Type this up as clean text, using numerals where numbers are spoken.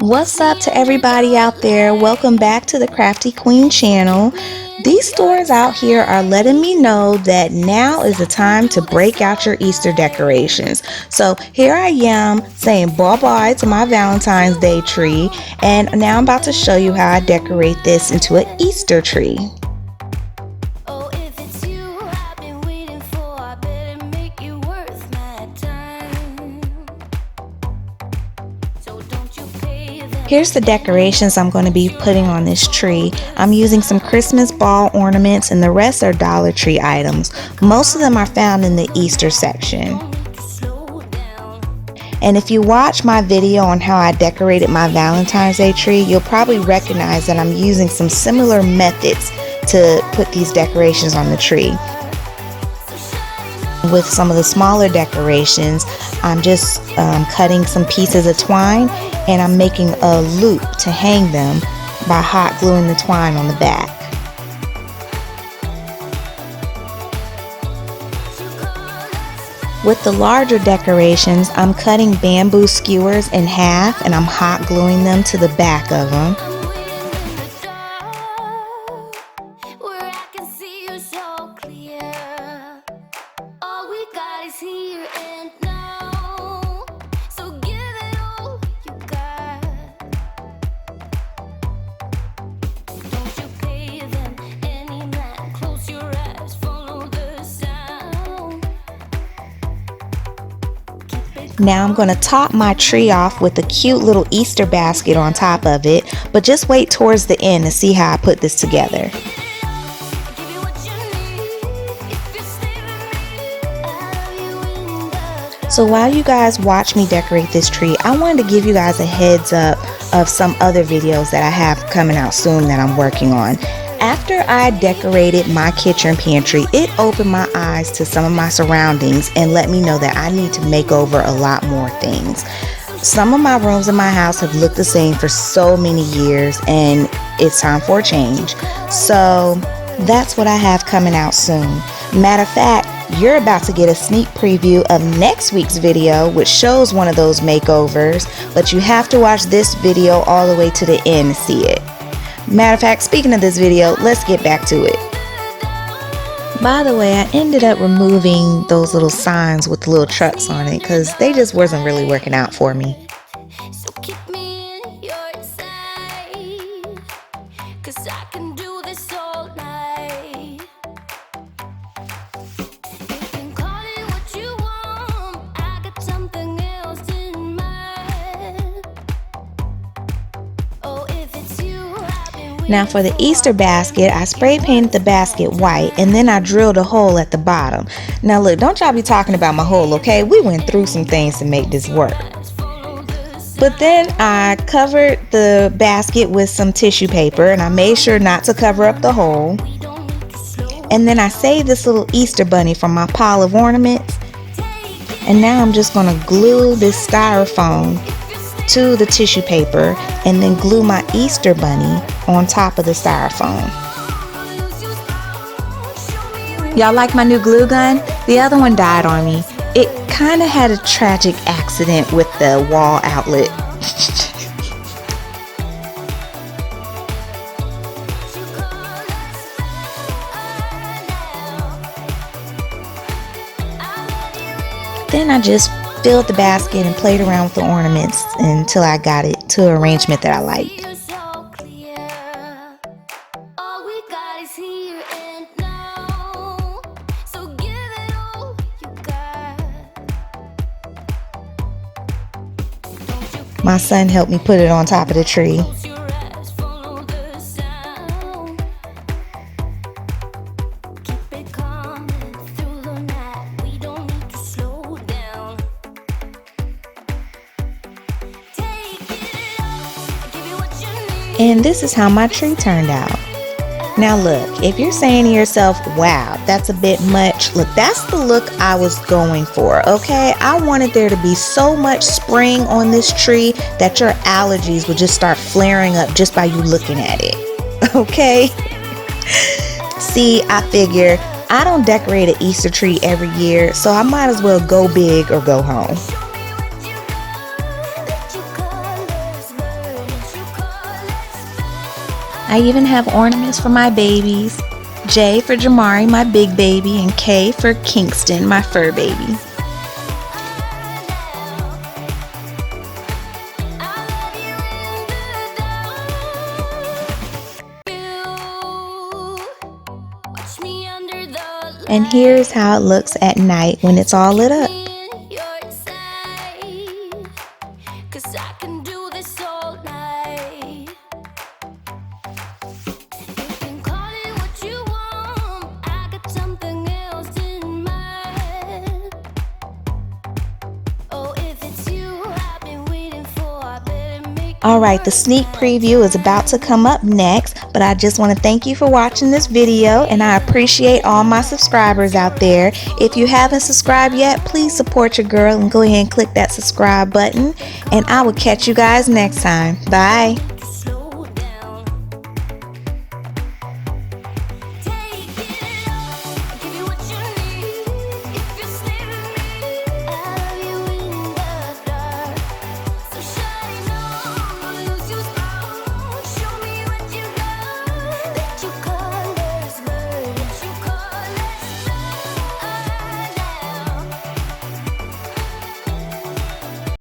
What's up to everybody out there? Welcome back to the Crafty Queen channel. These stores out here are letting me know that now is the time to break out your Easter decorations. So here I am saying bye-bye to my Valentine's Day tree, and now I'm about to show you how I decorate this into an Easter tree. Here's the decorations I'm going to be putting on this tree. I'm using some Christmas ball ornaments and the rest are Dollar Tree items. Most of them are found in the Easter section. And if you watch my video on how I decorated my Valentine's Day tree, you'll probably recognize that I'm using some similar methods to put these decorations on the tree. With some of the smaller decorations, I'm just cutting some pieces of twine and I'm making a loop to hang them by hot gluing the twine on the back. With the larger decorations, I'm cutting bamboo skewers in half and I'm hot gluing them to the back of them. Now I'm going to top my tree off with a cute little Easter basket on top of it, but just wait towards the end to see how I put this together. So while you guys watch me decorate this tree, I wanted to give you guys a heads up of some other videos that I have coming out soon that I'm working on. After I decorated my kitchen pantry, it opened my eyes to some of my surroundings and let me know that I need to make over a lot more things. Some of my rooms in my house have looked the same for so many years and it's time for a change. So that's what I have coming out soon. Matter of fact, you're about to get a sneak preview of next week's video, which shows one of those makeovers, but you have to watch this video all the way to the end to see it. Matter of fact, speaking of this video, let's get back to it. By the way, I ended up removing those little signs with the little trucks on it because they just wasn't really working out for me. Now for the Easter basket, I spray painted the basket white and then I drilled a hole at the bottom. Now look, don't y'all be talking about my hole, okay? We went through some things to make this work. But then I covered the basket with some tissue paper and I made sure not to cover up the hole. And then I saved this little Easter bunny from my pile of ornaments. And now I'm just gonna glue this styrofoam to the tissue paper and then glue my Easter bunny on top of the styrofoam. Y'all like my new glue gun? The other one died on me. It kind of had a tragic accident with the wall outlet. Then I just filled the basket and played around with the ornaments until I got it to an arrangement that I liked. My son helped me put it on top of the tree. And this is how my tree turned out. Now look, if you're saying to yourself, wow, that's a bit much, look, that's the look I was going for, okay? I wanted there to be so much spring on this tree that your allergies would just start flaring up just by you looking at it, okay? See, I figure I don't decorate an Easter tree every year, so I might as well go big or go home. I even have ornaments for my babies. J for Jamari, my big baby, and K for Kingston, my fur baby. And here's how it looks at night when it's all lit up. Alright, the sneak preview is about to come up next, but I just want to thank you for watching this video, and I appreciate all my subscribers out there. If you haven't subscribed yet, please support your girl and go ahead and click that subscribe button, and I will catch you guys next time. Bye!